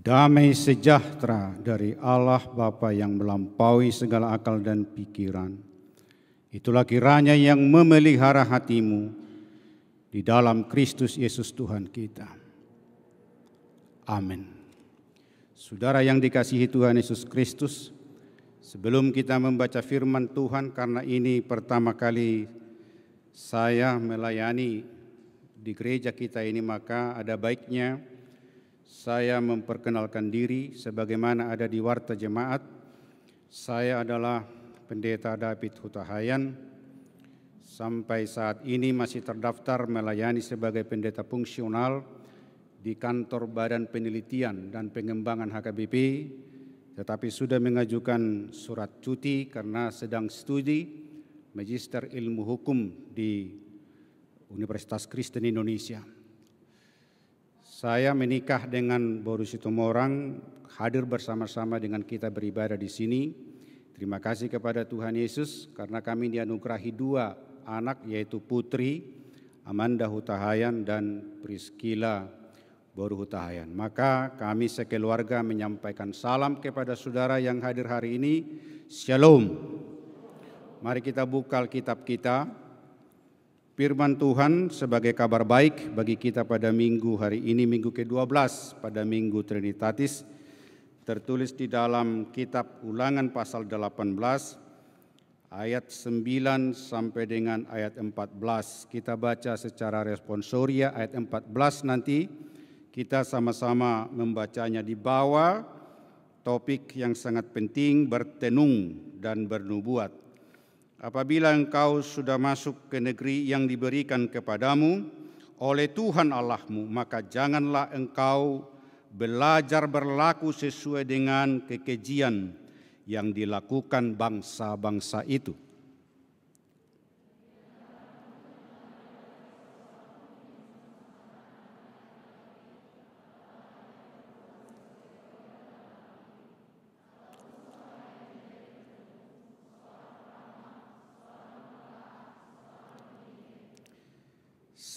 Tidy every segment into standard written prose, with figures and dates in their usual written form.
Damai sejahtera dari Allah Bapa yang melampaui segala akal dan pikiran. Itulah kiranya yang memelihara hatimu di dalam Kristus Yesus Tuhan kita. Amin. Saudara yang dikasihi Tuhan Yesus Kristus, sebelum kita membaca firman Tuhan, karena ini pertama kali saya melayani di gereja kita ini, maka ada baiknya saya memperkenalkan diri sebagaimana ada di Warta Jemaat. Saya adalah Pendeta David Hutahayan. Sampai saat ini masih terdaftar melayani sebagai pendeta fungsional di kantor Badan Penelitian dan Pengembangan HKBP, tetapi sudah mengajukan surat cuti karena sedang studi Magister Ilmu Hukum di Universitas Kristen Indonesia. Saya menikah dengan Boru Situmorang, hadir bersama-sama dengan kita beribadah di sini. Terima kasih kepada Tuhan Yesus karena kami dianugerahi 2 anak, yaitu putri Amanda Hutahayan dan Priscilla Boru Hutahayan. Maka kami sekeluarga menyampaikan salam kepada saudara yang hadir hari ini. Shalom. Mari kita buka Alkitab kita. Firman Tuhan sebagai kabar baik bagi kita pada minggu hari ini, minggu ke-12 pada minggu Trinitatis, tertulis di dalam kitab Ulangan pasal 18 ayat 9 sampai dengan ayat 14. Kita baca secara responsoria ayat 14, nanti kita sama-sama membacanya di bawah topik yang sangat penting, bertenung dan bernubuat. Apabila engkau sudah masuk ke negeri yang diberikan kepadamu oleh Tuhan Allahmu, maka janganlah engkau belajar berlaku sesuai dengan kekejian yang dilakukan bangsa-bangsa itu.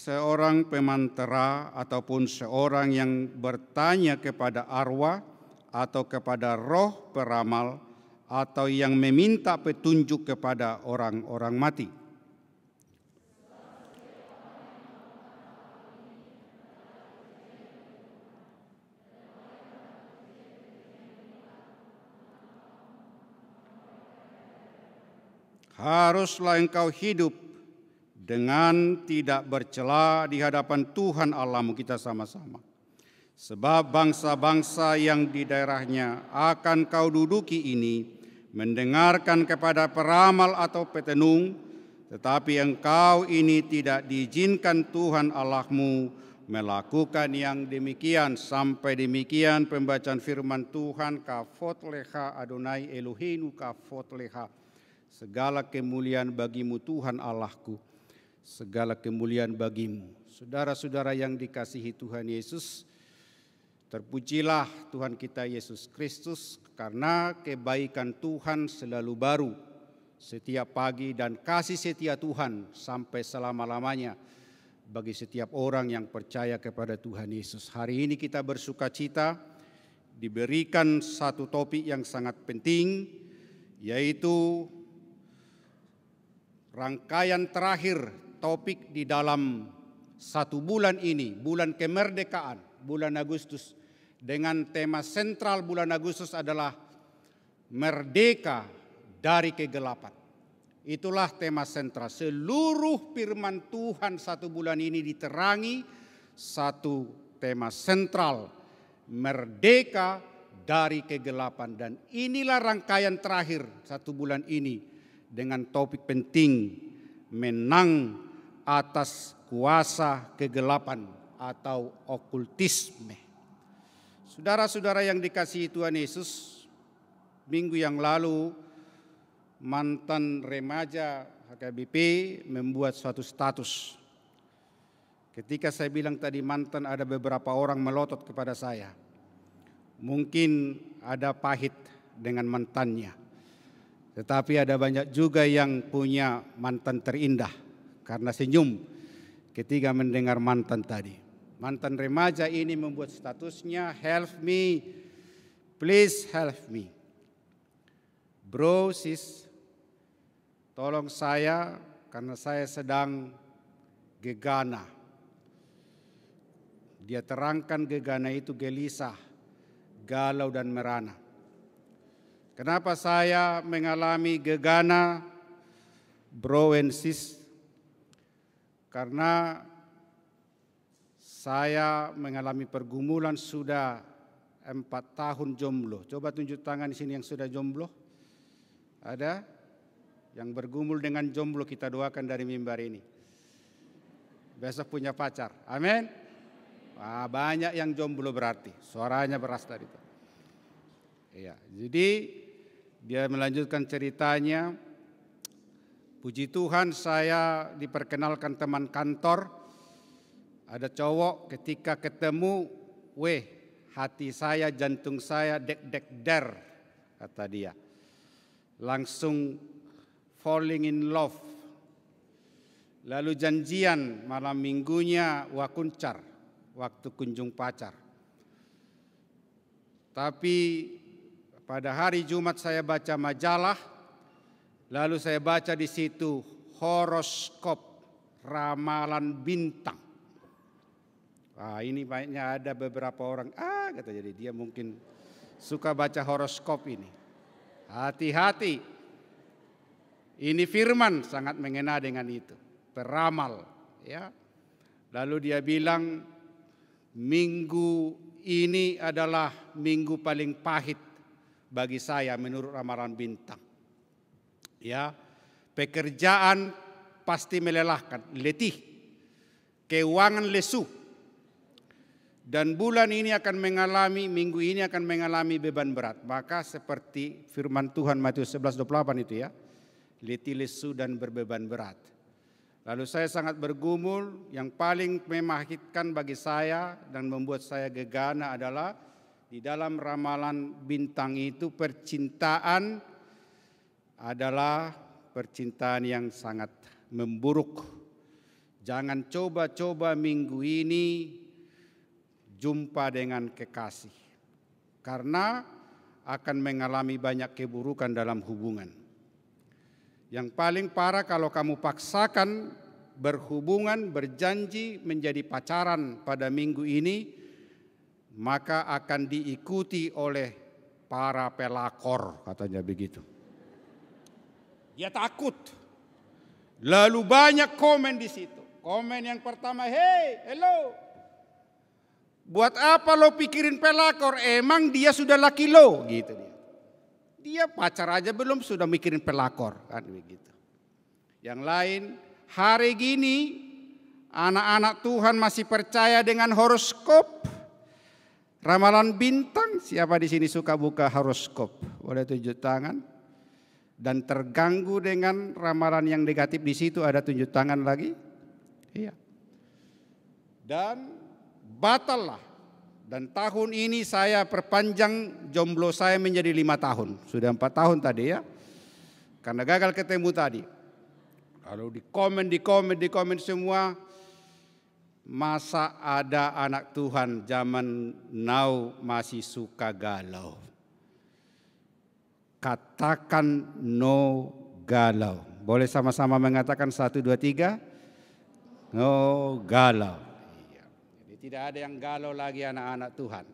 Seorang pemantera ataupun seorang yang bertanya kepada arwah atau kepada roh peramal atau yang meminta petunjuk kepada orang-orang mati. Haruslah engkau hidup dengan tidak bercela di hadapan Tuhan Allahmu, kita sama-sama. Sebab bangsa-bangsa yang di daerahnya akan kau duduki ini mendengarkan kepada peramal atau petenung, tetapi engkau ini tidak diizinkan Tuhan Allahmu melakukan yang demikian. Sampai demikian pembacaan firman Tuhan. Kafot leha Adonai Eloheinu, kafot leha. Segala kemuliaan bagimu Tuhan Allahku, segala kemuliaan bagimu. Saudara-saudara yang dikasihi Tuhan Yesus, terpujilah Tuhan kita Yesus Kristus, karena kebaikan Tuhan selalu baru setiap pagi dan kasih setia Tuhan sampai selama-lamanya bagi setiap orang yang percaya kepada Tuhan Yesus. Hari ini kita bersukacita diberikan satu topik yang sangat penting, yaitu rangkaian terakhir topik di dalam 1 bulan ini, bulan kemerdekaan, bulan Agustus, dengan tema sentral bulan Agustus adalah merdeka dari kegelapan. Itulah tema sentral. Seluruh firman Tuhan 1 bulan ini diterangi satu tema sentral, merdeka dari kegelapan. Dan inilah rangkaian terakhir 1 bulan ini dengan topik penting, menang atas kuasa kegelapan atau okultisme. Saudara-saudara yang dikasihi Tuhan Yesus, minggu yang lalu mantan remaja HKBP membuat suatu status. Ketika saya bilang tadi mantan, ada beberapa orang melotot kepada saya. Mungkin ada pahit dengan mantannya, tetapi ada banyak juga yang punya mantan terindah karena senyum ketika mendengar mantan tadi. Mantan remaja ini membuat statusnya, help me, please help me. Bro, sis, tolong saya karena saya sedang gegana. Dia terangkan gegana itu gelisah, galau dan merana. Kenapa saya mengalami gegana, bro and sis? Karena saya mengalami pergumulan sudah 4 tahun jomblo. Coba tunjuk tangan di sini yang sudah jomblo. Ada? Yang bergumul dengan jomblo kita doakan dari mimbar ini. Besok punya pacar. Amin. Banyak yang jomblo berarti. Suaranya berasal dari itu. Iya, jadi dia melanjutkan ceritanya. Puji Tuhan saya diperkenalkan teman kantor. Ada cowok ketika ketemu, hati saya, jantung saya dek-dek der, kata dia. Langsung falling in love. Lalu janjian malam minggunya wakuncar, waktu kunjung pacar. Tapi pada hari Jumat saya baca majalah, lalu saya baca di situ horoskop, ramalan bintang. Ini banyak ada beberapa orang, kata jadi dia mungkin suka baca horoskop ini. Hati-hati, ini firman sangat mengena dengan itu, peramal. Ya. Lalu dia bilang, minggu ini adalah minggu paling pahit bagi saya menurut ramalan bintang. Ya, pekerjaan pasti melelahkan, letih, keuangan lesu. Dan bulan ini minggu ini akan mengalami beban berat. Maka seperti firman Tuhan Matius 11:28 itu ya, letih lesu dan berbeban berat. Lalu saya sangat bergumul, yang paling memahitkan bagi saya dan membuat saya gegana adalah di dalam ramalan bintang itu percintaan adalah percintaan yang sangat memburuk. Jangan coba-coba minggu ini jumpa dengan kekasih, karena akan mengalami banyak keburukan dalam hubungan. Yang paling parah kalau kamu paksakan berhubungan, berjanji menjadi pacaran pada minggu ini, maka akan diikuti oleh para pelakor, katanya begitu. Dia takut. Lalu banyak komen di situ. Komen yang pertama, hey, hello. Buat apa lo pikirin pelakor? Emang dia sudah laki lo? Gitu dia. Dia pacar aja belum sudah mikirin pelakor, kan begitu. Yang lain, hari gini anak-anak Tuhan masih percaya dengan horoskop, ramalan bintang. Siapa di sini suka buka horoskop? Boleh tunjuk tangan. Dan terganggu dengan ramalan yang negatif di situ, ada tunjuk tangan lagi? Iya. Dan batal lah. Dan tahun ini saya perpanjang jomblo saya menjadi 5 tahun. Sudah 4 tahun tadi ya. Karena gagal ketemu tadi. Lalu di komen semua. Masa ada anak Tuhan zaman now masih suka galau. Katakan no galau. Boleh sama-sama mengatakan 1, 2, 3. No galau. Tidak ada yang galau lagi anak-anak Tuhan.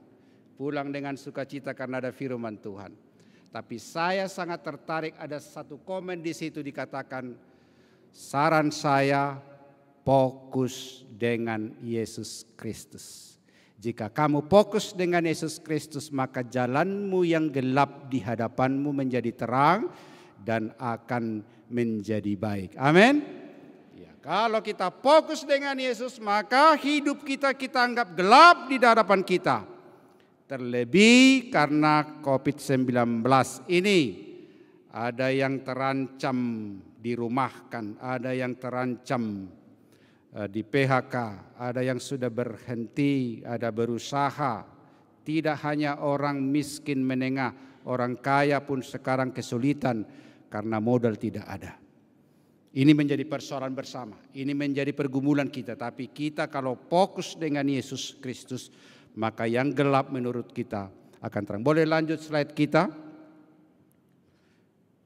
Pulang dengan sukacita karena ada firman Tuhan. Tapi saya sangat tertarik, ada satu komen di situ dikatakan, saran saya fokus dengan Yesus Kristus. Jika kamu fokus dengan Yesus Kristus, maka jalanmu yang gelap di hadapanmu menjadi terang dan akan menjadi baik. Amin. Kalau kita fokus dengan Yesus, maka hidup kita anggap gelap di hadapan kita. Terlebih karena COVID-19 ini, ada yang terancam dirumahkan, ada yang terancam di PHK, ada yang sudah berhenti, ada berusaha. Tidak hanya orang miskin menengah, orang kaya pun sekarang kesulitan karena modal tidak ada. Ini menjadi persoalan bersama, ini menjadi pergumulan kita. Tapi kita kalau fokus dengan Yesus Kristus, maka yang gelap menurut kita akan terang. Boleh lanjut slide kita?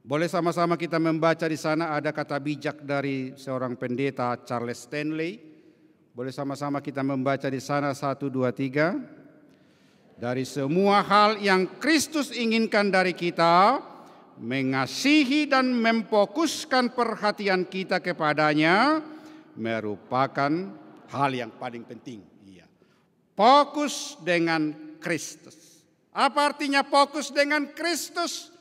Boleh sama-sama kita membaca di sana, ada kata bijak dari seorang pendeta Charles Stanley. Boleh sama-sama kita membaca di sana 1, 2, 3. Dari semua hal yang Kristus inginkan dari kita, mengasihi dan memfokuskan perhatian kita kepadanya merupakan hal yang paling penting. Iya. Fokus dengan Kristus. Apa artinya fokus dengan Kristus?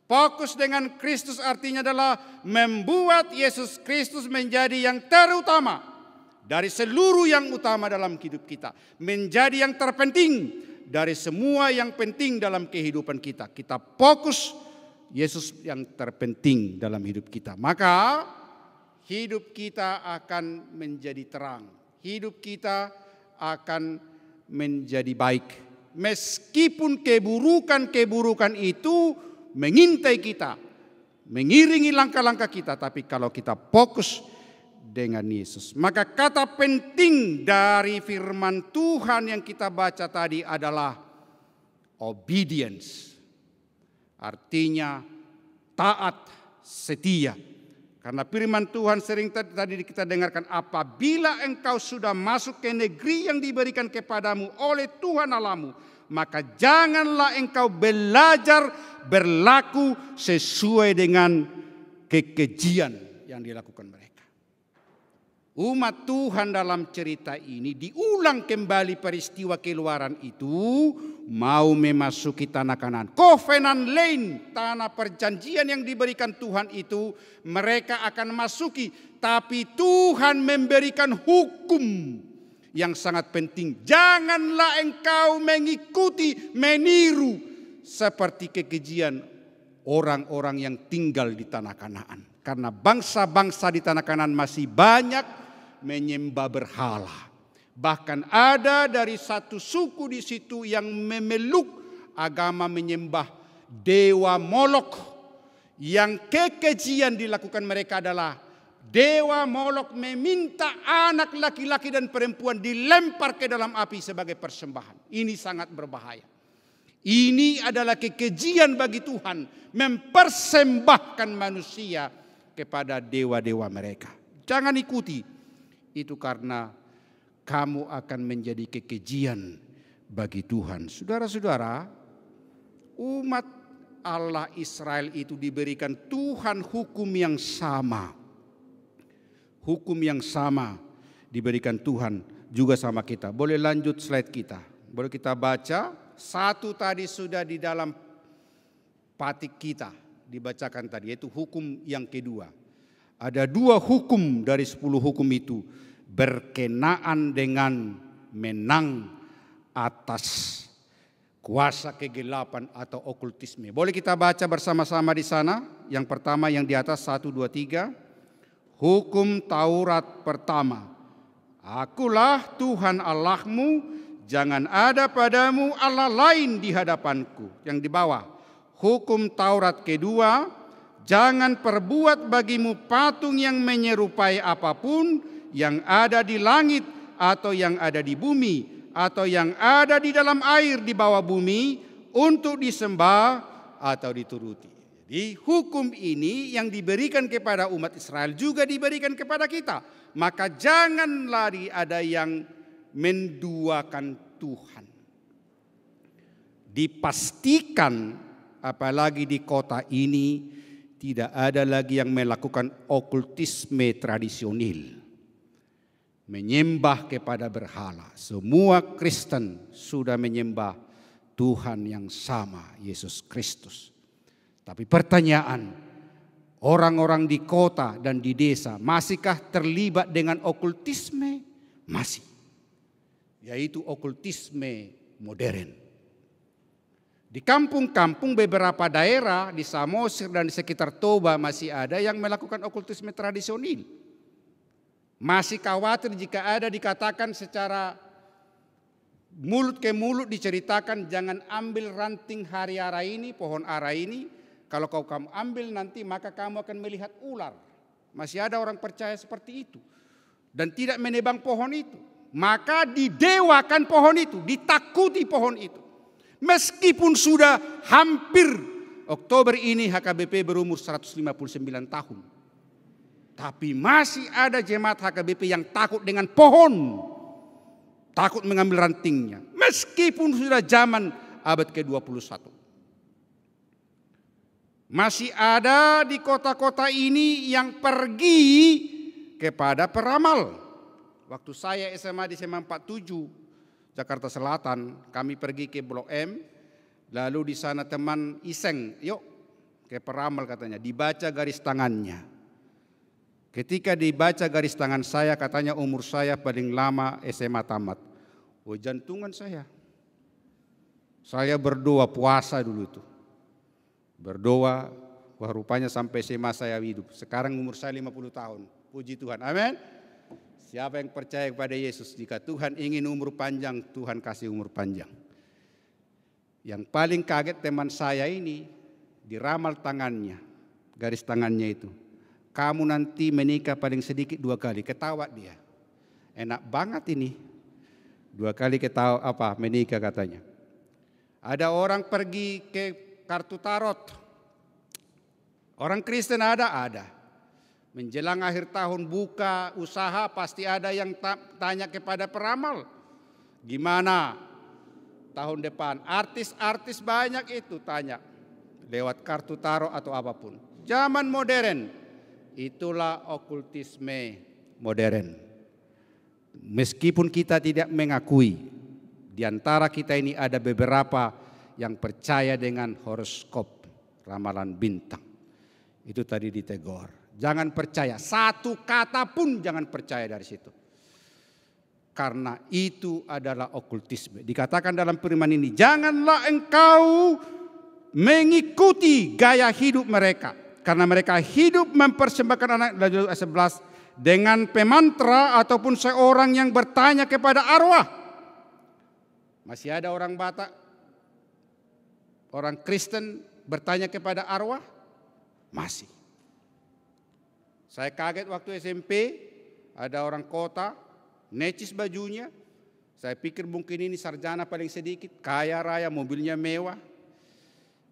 Fokus dengan Kristus artinya adalah membuat Yesus Kristus menjadi yang terutama dari seluruh yang utama dalam hidup kita. Menjadi yang terpenting dari semua yang penting dalam kehidupan kita. Kita fokus Yesus yang terpenting dalam hidup kita. Maka hidup kita akan menjadi terang. Hidup kita akan menjadi baik. Meskipun keburukan-keburukan itu mengintai kita, mengiringi langkah-langkah kita. Tapi kalau kita fokus dengan Yesus. Maka kata penting dari firman Tuhan yang kita baca tadi adalah obedience. Artinya taat, setia. Karena firman Tuhan sering tadi kita dengarkan, apabila engkau sudah masuk ke negeri yang diberikan kepadamu oleh Tuhan Allahmu, maka janganlah engkau belajar berlaku sesuai dengan kekejian yang dilakukan mereka. Umat Tuhan dalam cerita ini diulang kembali peristiwa keluaran itu, mau memasuki tanah Kanaan. Covenant Land, tanah perjanjian yang diberikan Tuhan itu mereka akan masuki. Tapi Tuhan memberikan hukum yang sangat penting. Janganlah engkau mengikuti, meniru seperti kekejian orang-orang yang tinggal di tanah Kanaan. Karena bangsa-bangsa di tanah Kanaan masih banyak menyembah berhala. Bahkan ada dari satu suku di situ yang memeluk agama menyembah dewa Molok. Yang kekejian dilakukan mereka adalah dewa Molok meminta anak laki-laki dan perempuan dilempar ke dalam api sebagai persembahan. Ini sangat berbahaya. Ini adalah kekejian bagi Tuhan, mempersembahkan manusia kepada dewa-dewa mereka. Jangan ikuti. Itu karena kamu akan menjadi kekejian bagi Tuhan. Saudara-saudara, umat Allah Israel itu diberikan Tuhan hukum yang sama. Hukum yang sama diberikan Tuhan juga sama kita. Boleh lanjut slide kita. Boleh kita baca. Satu tadi sudah di dalam patik kita dibacakan tadi, yaitu hukum yang kedua. Ada 2 hukum dari 10 hukum itu berkenaan dengan menang atas kuasa kegelapan atau okultisme. Boleh kita baca bersama-sama di sana. Yang pertama yang di atas 1, 2, 3. Hukum Taurat pertama. Akulah Tuhan Allahmu, jangan ada padamu Allah lain di hadapanku. Yang di bawah. Hukum Taurat kedua. Jangan perbuat bagimu patung yang menyerupai apapun yang ada di langit atau yang ada di bumi atau yang ada di dalam air di bawah bumi untuk disembah atau dituruti. Jadi hukum ini yang diberikan kepada umat Israel juga diberikan kepada kita. Maka janganlah ada yang menduakan Tuhan. Dipastikan apalagi di kota ini tidak ada lagi yang melakukan okultisme tradisional. Menyembah kepada berhala. Semua Kristen sudah menyembah Tuhan yang sama, Yesus Kristus. Tapi pertanyaan, orang-orang di kota dan di desa masihkah terlibat dengan okultisme? Masih. Yaitu okultisme modern. Di kampung-kampung beberapa daerah di Samosir dan di sekitar Toba masih ada yang melakukan okultisme tradisional. Masih khawatir jika ada dikatakan secara mulut ke mulut diceritakan, jangan ambil ranting hari ara ini, pohon ara ini. Kalau kamu ambil nanti maka kamu akan melihat ular. Masih ada orang percaya seperti itu. Dan tidak menebang pohon itu. Maka didewakan pohon itu, ditakuti pohon itu. Meskipun sudah hampir Oktober ini HKBP berumur 159 tahun. Tapi masih ada jemaat HKBP yang takut dengan pohon. Takut mengambil rantingnya. Meskipun sudah zaman abad ke-21. Masih ada di kota-kota ini yang pergi kepada peramal. Waktu saya SMA di SMA 47 Jakarta Selatan, kami pergi ke Blok M. Lalu di sana teman iseng, yuk ke peramal katanya, dibaca garis tangannya. Ketika dibaca garis tangan saya, katanya umur saya paling lama SMA tamat. Oh, jantungan saya. Saya berdoa puasa dulu itu. Berdoa, wah rupanya sampai SMA saya hidup. Sekarang umur saya 50 tahun. Puji Tuhan, amin. Siapa yang percaya kepada Yesus, jika Tuhan ingin umur panjang, Tuhan kasih umur panjang. Yang paling kaget teman saya ini, diramal tangannya, garis tangannya itu. Kamu nanti menikah paling sedikit 2 kali. Ketawa dia. Enak banget ini. 2 kali ketawa menikah katanya. Ada orang pergi ke kartu tarot. Orang Kristen ada. Menjelang akhir tahun buka usaha pasti ada yang tanya kepada peramal. Gimana tahun depan? Artis-artis banyak itu tanya. Lewat kartu tarot atau apapun. Zaman modern. Itulah okultisme modern. Meskipun kita tidak mengakui, di antara kita ini ada beberapa yang percaya dengan horoskop, ramalan bintang. Itu tadi ditegur. Jangan percaya, satu kata pun jangan percaya dari situ. Karena itu adalah okultisme. Dikatakan dalam firman ini, janganlah engkau mengikuti gaya hidup mereka. Karena mereka hidup mempersembahkan anak, 11, dengan pemantra ataupun seorang yang bertanya kepada arwah. Masih ada orang Batak, orang Kristen bertanya kepada arwah? Masih. Saya kaget waktu SMP, ada orang kota, necis bajunya. Saya pikir mungkin ini sarjana paling sedikit, kaya raya, mobilnya mewah.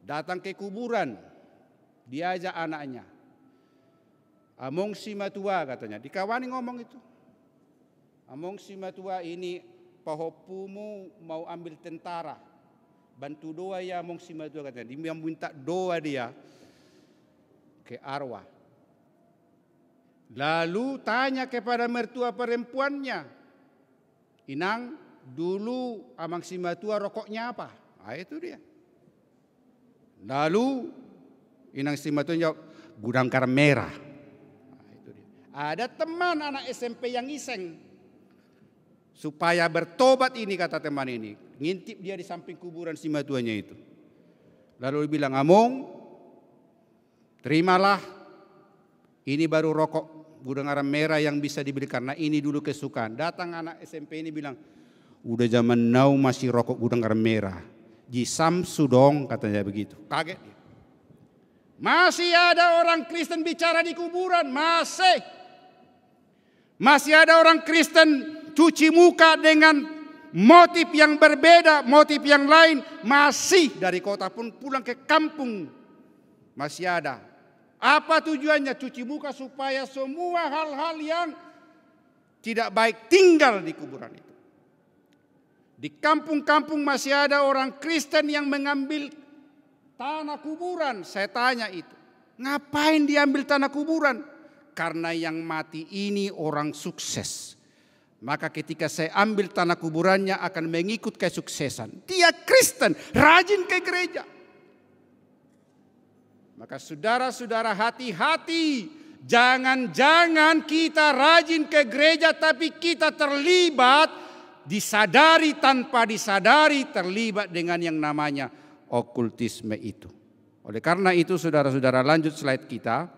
Datang ke kuburan. Diajak anaknya. Among si matua katanya. Dikawani ngomong itu. Among si matua ini pahopumu mau ambil tentara. Bantu doa ya among si matua katanya. Dia minta doa dia ke arwah. Lalu tanya kepada mertua perempuannya. Inang, dulu amang si matua rokoknya apa? Ah, itu dia. Lalu Inang si matua jawab, gudang garam merah. Nah, itu dia. Ada teman anak SMP yang iseng. Supaya bertobat ini kata teman ini. Ngintip dia di samping kuburan si matuanya itu. Lalu bilang, Among, terimalah. Ini baru rokok gudang garam merah yang bisa dibeli karena ini dulu kesukaan. Datang anak SMP ini bilang, udah zaman now masih rokok gudang garam merah. Jisamsu dong katanya begitu. Kaget dia. Masih ada orang Kristen bicara di kuburan, masih ada orang Kristen cuci muka dengan motif yang berbeda, motif yang lain, masih dari kota pun pulang ke kampung, masih ada. Apa tujuannya? Cuci muka supaya semua hal-hal yang tidak baik tinggal di kuburan itu. Di kampung-kampung masih ada orang Kristen yang mengambil tanah kuburan. Saya tanya itu, ngapain diambil tanah kuburan? Karena yang mati ini orang sukses. Maka ketika saya ambil tanah kuburannya akan mengikut kesuksesan. Dia Kristen, rajin ke gereja. Maka saudara-saudara hati-hati. Jangan-jangan kita rajin ke gereja tapi kita terlibat, disadari tanpa disadari terlibat dengan yang namanya okultisme itu. Oleh karena itu saudara-saudara lanjut slide kita.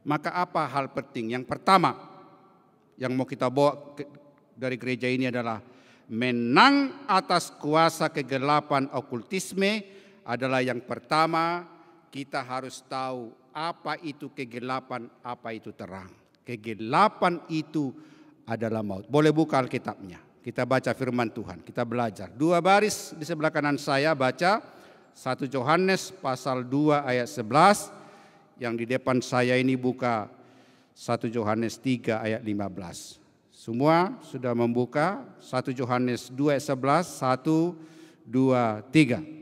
Maka apa hal penting? Yang pertama yang mau kita bawa dari gereja ini adalah menang atas kuasa kegelapan okultisme adalah yang pertama kita harus tahu apa itu kegelapan, apa itu terang. Kegelapan itu adalah maut. Boleh buka Alkitabnya. Kita baca firman Tuhan, kita belajar. 2 baris di sebelah kanan saya baca 1 Yohanes pasal 2 ayat 11. Yang di depan saya ini buka 1 Yohanes 3 ayat 15. Semua sudah membuka 1 Yohanes 2 ayat 11, 1, 2, 3.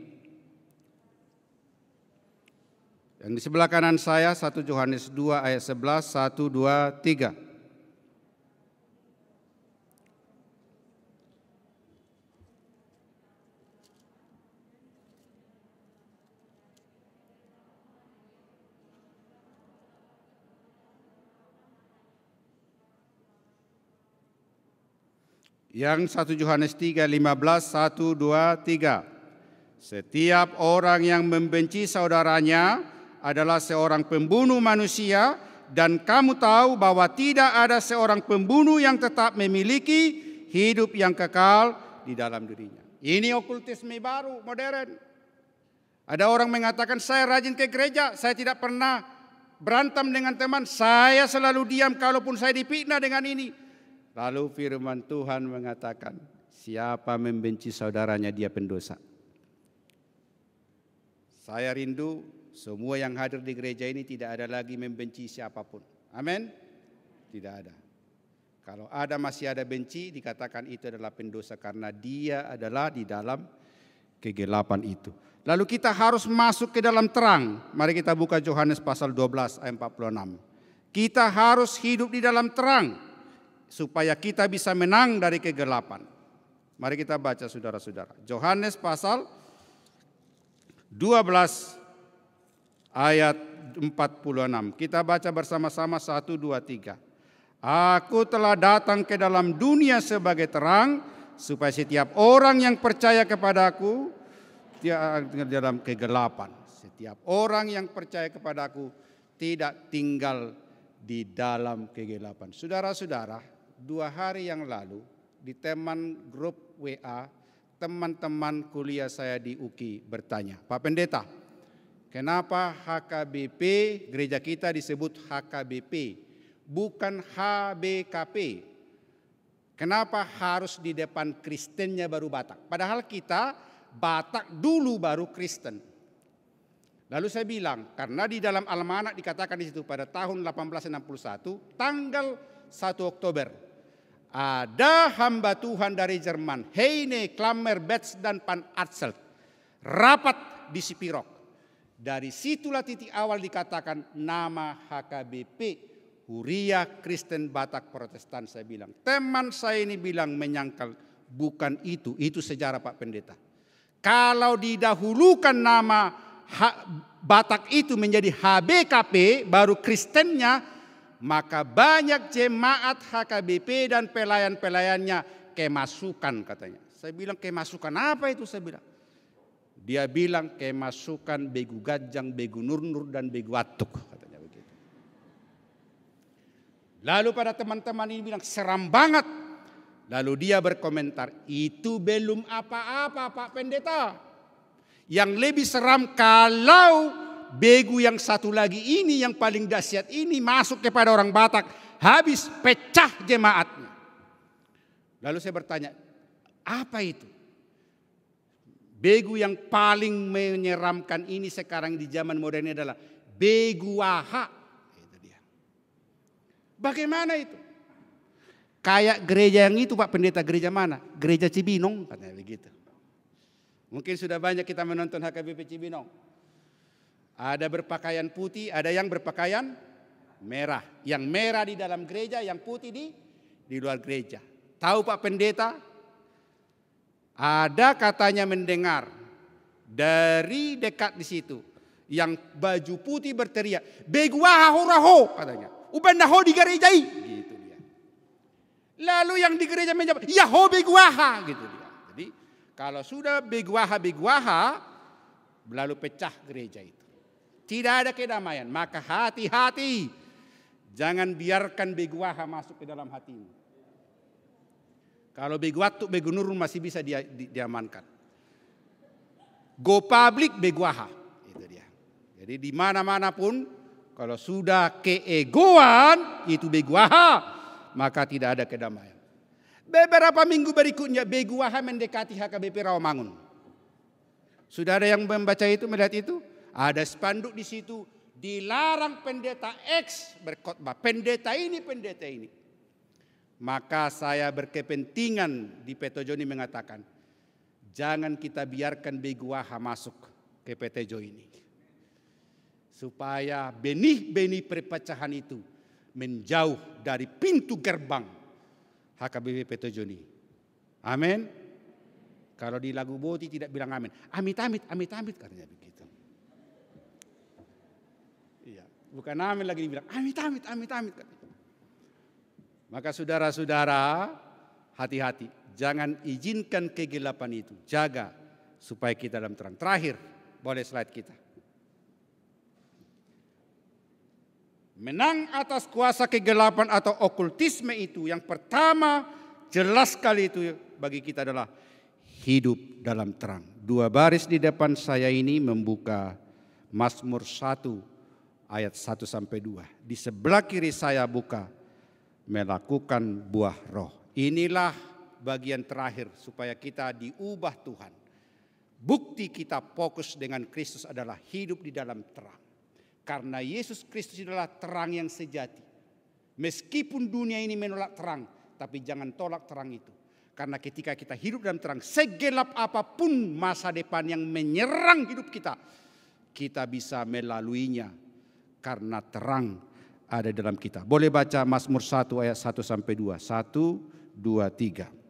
Yang di sebelah kanan saya 1 Yohanes 2 ayat 11, 1, 2, 3. Yang 1 Yohanes 3, 15, 1, 2, 3. Setiap orang yang membenci saudaranya adalah seorang pembunuh manusia, dan kamu tahu bahwa tidak ada seorang pembunuh yang tetap memiliki hidup yang kekal di dalam dirinya. Ini okultisme baru, modern. Ada orang mengatakan, saya rajin ke gereja, saya tidak pernah berantem dengan teman, saya selalu diam kalaupun saya difitnah dengan ini. Lalu firman Tuhan mengatakan, siapa membenci saudaranya dia pendosa. Saya rindu semua yang hadir di gereja ini tidak ada lagi membenci siapapun. Amin? Tidak ada. Kalau ada masih ada benci, dikatakan itu adalah pendosa karena dia adalah di dalam kegelapan itu. Lalu kita harus masuk ke dalam terang. Mari kita buka Yohanes pasal 12 ayat 46. Kita harus hidup di dalam terang supaya kita bisa menang dari kegelapan. Mari kita baca saudara-saudara. Yohanes pasal 12 ayat 46. Kita baca bersama-sama 1, 2, 3. Aku telah datang ke dalam dunia sebagai terang, supaya setiap orang yang percaya kepadaku tidak dalam kegelapan. Setiap orang yang percaya kepadaku tidak tinggal di dalam kegelapan. Saudara-saudara, 2 hari yang lalu di teman grup WA, teman-teman kuliah saya di UKI bertanya, Pak Pendeta, kenapa HKBP, gereja kita disebut HKBP, bukan HBKP? Kenapa harus di depan Kristennya baru Batak? Padahal kita Batak dulu baru Kristen. Lalu saya bilang, karena di dalam Almanak dikatakan di situ pada tahun 1861, tanggal 1 Oktober, ada hamba Tuhan dari Jerman, Heine Klammer Betz dan Pan Artselt, rapat di Sipirok. Dari situlah titik awal dikatakan nama HKBP, Huria Kristen Batak Protestan. Saya bilang, teman saya ini bilang menyangkal, bukan itu sejarah Pak Pendeta. Kalau didahulukan nama Batak itu menjadi HBKP, baru Kristennya, maka banyak jemaat HKBP dan pelayan-pelayannya kemasukan katanya. Saya bilang, kemasukan apa itu? Saya bilang. Dia bilang kemasukan Begu Gajang, Begu Nurnur, dan Begu Atuk, katanya begitu. Lalu pada teman-teman ini bilang seram banget. Lalu dia berkomentar, itu belum apa-apa Pak Pendeta. Yang lebih seram kalau Begu yang satu lagi ini, yang paling dahsyat ini masuk kepada orang Batak, habis pecah jemaatnya. Lalu saya bertanya, apa itu? Begu yang paling menyeramkan ini sekarang di zaman modern adalah Begu Waha. Itu dia. Bagaimana itu? Kayak gereja yang itu Pak Pendeta, gereja mana? Gereja Cibinong, katanya begitu. Mungkin sudah banyak kita menonton HKBP Cibinong. Ada berpakaian putih, ada yang berpakaian merah. Yang merah di dalam gereja, yang putih di luar gereja. Tahu Pak Pendeta? Ada katanya mendengar dari dekat di situ yang baju putih berteriak, "Beguaha raho," katanya. "Ubandaho di gerejai." Gitu dia. Lalu yang di gereja menjawab, "Yaho beguaha," gitu dia. Jadi kalau sudah beguaha lalu pecah gereja itu. Tidak ada kedamaian, maka hati-hati. Jangan biarkan beguaha masuk ke dalam hatimu. Kalau Begu Atuk, Begu Nurun masih bisa diamankan. Go public Beguaha, itu dia. Jadi di mana-mana pun kalau sudah keegoan itu beguaha, maka tidak ada kedamaian. Beberapa minggu berikutnya beguaha mendekati HKBP Rawamangun. Sudah ada yang membaca itu, melihat itu? Ada spanduk di situ, dilarang pendeta X berkhotbah. Pendeta ini, pendeta ini. Maka saya berkepentingan di Petojo ini mengatakan, jangan kita biarkan beguaha masuk ke Petojo ini. Supaya benih-benih perpecahan itu menjauh dari pintu gerbang HKBP Petojo ini. Amin. Kalau di lagu Boti tidak bilang amin. Amit-amit, amit-amit katanya begitu. Iya, bukan amin lagi dibilang amit-amit, amit-amit. Maka saudara-saudara, hati-hati. Jangan izinkan kegelapan itu. Jaga supaya kita dalam terang. Terakhir, boleh slide kita. Menang atas kuasa kegelapan atau okultisme itu yang pertama jelas sekali itu bagi kita adalah hidup dalam terang. 2 baris di depan saya ini membuka Mazmur 1 ayat 1 sampai 2. Di sebelah kiri saya buka melakukan buah roh. Inilah bagian terakhir supaya kita diubah Tuhan. Bukti kita fokus dengan Kristus adalah hidup di dalam terang. Karena Yesus Kristus adalah terang yang sejati. Meskipun dunia ini menolak terang, tapi jangan tolak terang itu. Karena ketika kita hidup dalam terang, segelap apapun masa depan yang menyerang hidup kita, kita bisa melaluinya karena terang ada dalam kita. Boleh baca Mazmur 1 ayat 1 sampai 2. 1, 2, 3.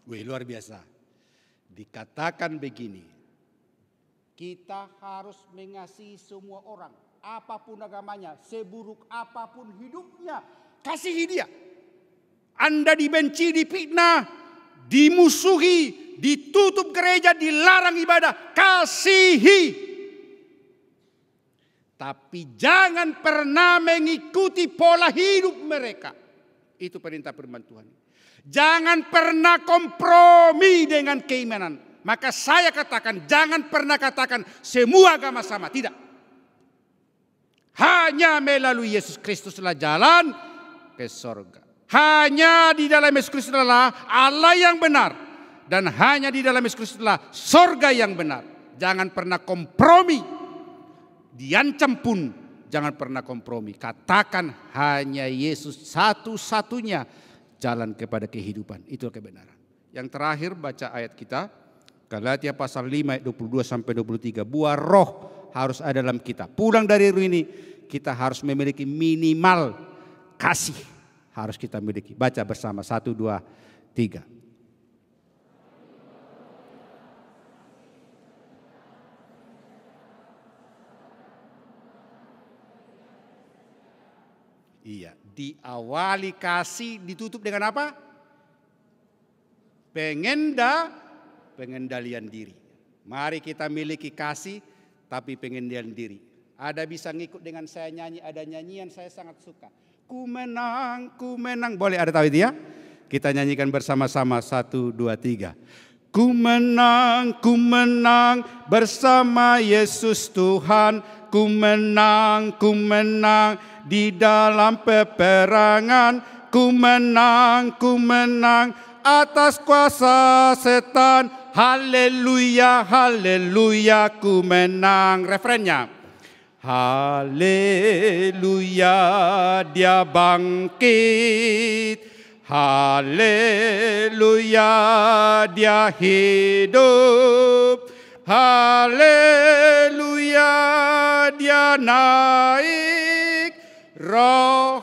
Wih, luar biasa. Dikatakan begini, kita harus mengasihi semua orang, apapun agamanya, seburuk apapun hidupnya, kasihi dia. Anda dibenci, difitnah, dimusuhi, ditutup gereja, dilarang ibadah, kasihi. Tapi jangan pernah mengikuti pola hidup mereka. Itu perintah firman Tuhan. Jangan pernah kompromi dengan keimanan. Maka saya katakan, jangan pernah katakan semua agama sama. Tidak. Hanya melalui Yesus Kristuslah jalan ke sorga. Hanya di dalam Yesus Kristus adalah Allah yang benar. Dan hanya di dalam Yesus Kristus adalah sorga yang benar. Jangan pernah kompromi. Diancam pun jangan pernah kompromi. Katakan hanya Yesus satu-satunya jalan kepada kehidupan, itu kebenaran. Yang terakhir baca ayat kita, Galatia pasal 5 ayat 22 sampai 23. Buah roh harus ada dalam kita. Pulang dari ini kita harus memiliki minimal kasih, harus kita miliki. Baca bersama 1, 2, 3. Iya, diawali kasih, ditutup dengan apa? Pengendalian diri. Mari kita miliki kasih, tapi pengendalian diri. Ada bisa ngikut dengan saya nyanyi, ada nyanyian saya sangat suka. Ku menang, ku menang. Boleh ada tahu itu ya? Kita nyanyikan bersama-sama 1, 2, 3. Ku menang bersama Yesus Tuhan. Ku menang di dalam peperangan. Ku menang atas kuasa setan. Haleluya, haleluya, ku menang. Refrennya. Haleluya, dia bangkit. Haleluya, dia hidup. Haleluya, dia naik. Roh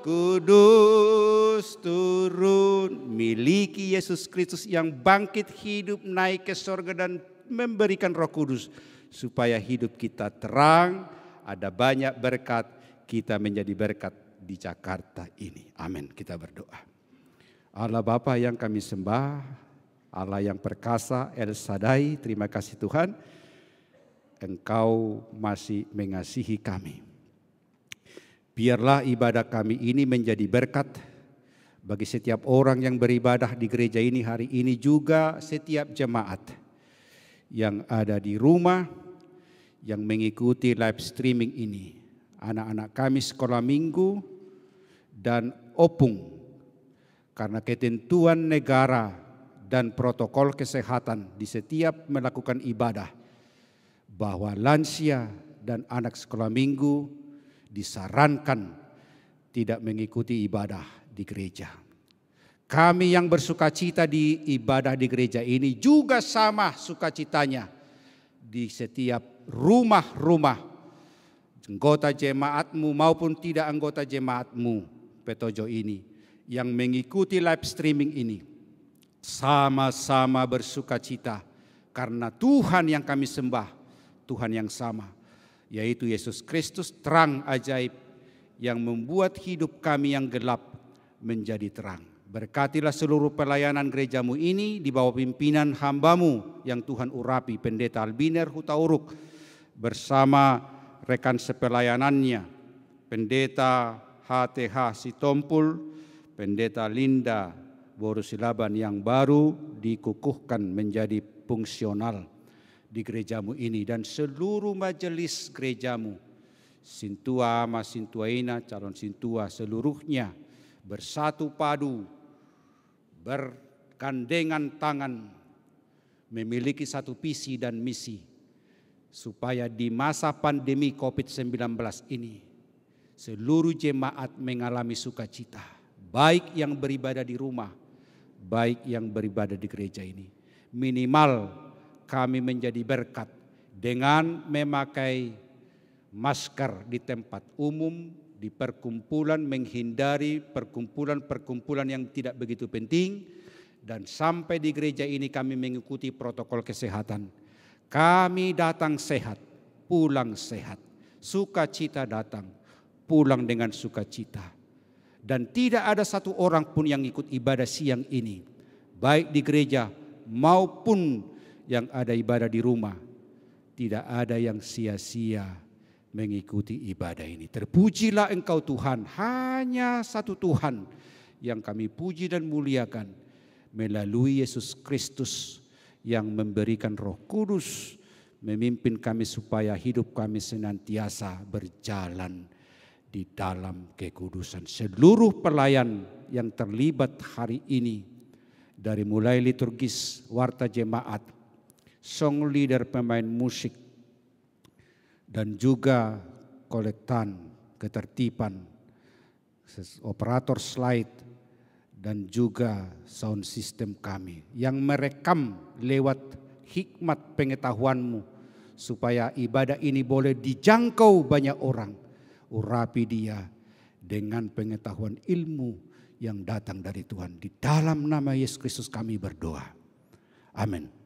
Kudus turun. Miliki Yesus Kristus yang bangkit, hidup, naik ke surga dan memberikan Roh Kudus. Supaya hidup kita terang, ada banyak berkat, kita menjadi berkat di Jakarta ini. Amin. Kita berdoa. Allah Bapa yang kami sembah, Allah yang perkasa, El Shaddai, terima kasih Tuhan. Engkau masih mengasihi kami. Biarlah ibadah kami ini menjadi berkat bagi setiap orang yang beribadah di gereja ini hari ini, juga setiap jemaat yang ada di rumah, yang mengikuti live streaming ini. Anak-anak kami sekolah minggu dan opung, karena ketentuan negara dan protokol kesehatan di setiap melakukan ibadah, bahwa lansia dan anak sekolah minggu disarankan tidak mengikuti ibadah di gereja. Kami yang bersukacita di ibadah di gereja ini juga sama sukacitanya di setiap rumah-rumah anggota jemaatmu maupun tidak anggota jemaatmu Petojo ini yang mengikuti live streaming ini. Sama-sama bersukacita karena Tuhan yang kami sembah, Tuhan yang sama, yaitu Yesus Kristus, terang ajaib yang membuat hidup kami yang gelap menjadi terang. Berkatilah seluruh pelayanan gerejamu ini di bawah pimpinan hambamu yang Tuhan urapi, Pendeta Albiner Hutauruk, bersama rekan sepelayanannya, Pendeta HTH Sitompul, Pendeta Linda Borusilaban yang baru dikukuhkan menjadi fungsional di gerejamu ini, dan seluruh majelis gerejamu, Sintua, Mas Sintuaina, calon Sintua seluruhnya bersatu padu, bergandengan tangan, memiliki satu visi dan misi, supaya di masa pandemi COVID-19 ini seluruh jemaat mengalami sukacita, baik yang beribadah di rumah, baik yang beribadah di gereja ini. Minimal kami menjadi berkat dengan memakai masker di tempat umum, di perkumpulan, menghindari perkumpulan-perkumpulan yang tidak begitu penting, dan sampai di gereja ini kami mengikuti protokol kesehatan. Kami datang sehat, pulang sehat, sukacita datang, pulang dengan sukacita. Dan tidak ada satu orang pun yang ikut ibadah siang ini, baik di gereja maupun yang ada ibadah di rumah, tidak ada yang sia-sia mengikuti ibadah ini. Terpujilah Engkau Tuhan, hanya satu Tuhan yang kami puji dan muliakan melalui Yesus Kristus yang memberikan Roh Kudus memimpin kami supaya hidup kami senantiasa berjalan di dalam kekudusan. Seluruh pelayan yang terlibat hari ini, dari mulai liturgis, warta jemaat, song leader, pemain musik, dan juga kolektan, ketertiban, operator slide, dan juga sound system kami yang merekam lewat hikmat pengetahuanmu supaya ibadah ini boleh dijangkau banyak orang. Urapi dia dengan pengetahuan ilmu yang datang dari Tuhan. Di dalam nama Yesus Kristus kami berdoa. Amin.